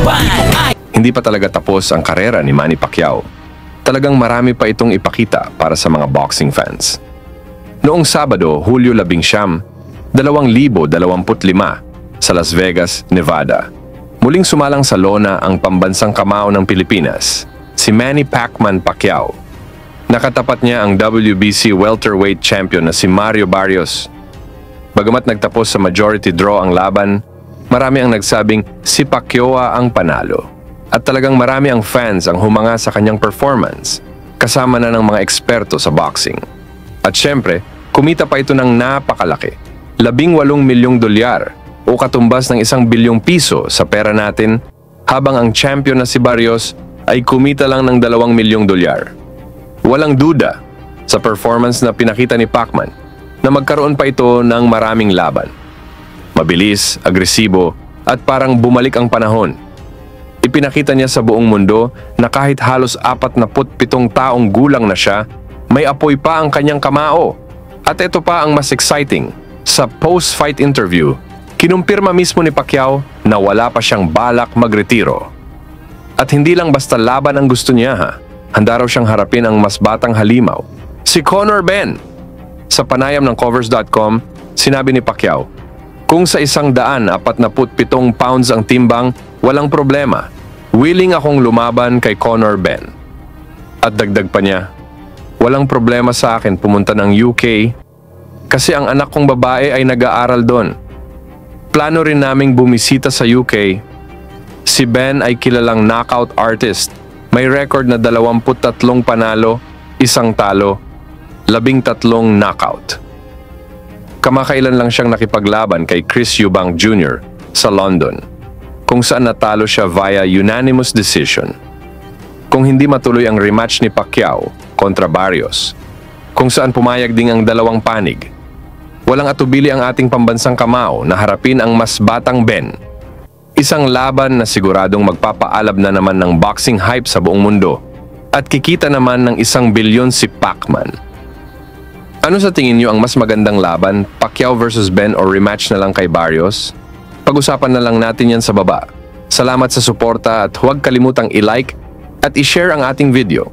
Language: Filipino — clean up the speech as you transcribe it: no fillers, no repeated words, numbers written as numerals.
laban ay... Hindi pa talaga tapos ang karera ni Manny Pacquiao. Talagang marami pa itong ipakita para sa mga boxing fans. Noong Sabado, Hulyo 11, 2025, sa Las Vegas, Nevada, muling sumalang sa lona ang pambansang kamao ng Pilipinas, si Manny Pacman Pacquiao. Nakatapat niya ang WBC welterweight champion na si Mario Barrios. Bagamat nagtapos sa majority draw ang laban, marami ang nagsabing si Pacquiao ang panalo. At talagang marami ang fans ang humanga sa kanyang performance, kasama na ng mga eksperto sa boxing. At syempre, kumita pa ito ng napakalaki, $18 milyong o katumbas ng ₱1 bilyong sa pera natin, habang ang champion na si Barrios ay kumita lang ng $2 milyong. Walang duda sa performance na pinakita ni Pacman na magkaroon pa ito ng maraming laban. Mabilis, agresibo, at parang bumalik ang panahon. Ipinakita niya sa buong mundo na kahit halos 47 taong gulang na siya, may apoy pa ang kanyang kamao. At ito pa ang mas exciting. Sa post-fight interview, kinumpirma mismo ni Pacquiao na wala pa siyang balak magretiro. At hindi lang basta laban ang gusto niya ha. Handa raw siyang harapin ang mas batang halimaw, si Conor Benn. Sa panayam ng Covers.com, sinabi ni Pacquiao, "Kung sa 147 pounds ang timbang, walang problema. Willing akong lumaban kay Conor Benn." At dagdag pa niya, "Walang problema sa akin pumunta ng UK kasi ang anak kong babae ay nag-aaral doon. Plano rin naming bumisita sa UK. Si Benn ay kilalang knockout artist. May record na 23 panalo, 1 talo, 13 knockout. Kamakailan lang siyang nakipaglaban kay Chris Eubank Jr. sa London, kung saan natalo siya via unanimous decision. Kung hindi matuloy ang rematch ni Pacquiao kontra Barrios, kung saan pumayag ding ang dalawang panig, walang atubili ang ating pambansang kamao na harapin ang mas batang Benn. Isang laban na siguradong magpapaalab na naman ng boxing hype sa buong mundo at kikita naman ng $1 bilyon si Pacman." Ano sa tingin niyo ang mas magandang laban, Pacquiao versus Benn o rematch na lang kay Barrios? Pag-usapan na lang natin yan sa baba. Salamat sa suporta at huwag kalimutang i-like at i-share ang ating video.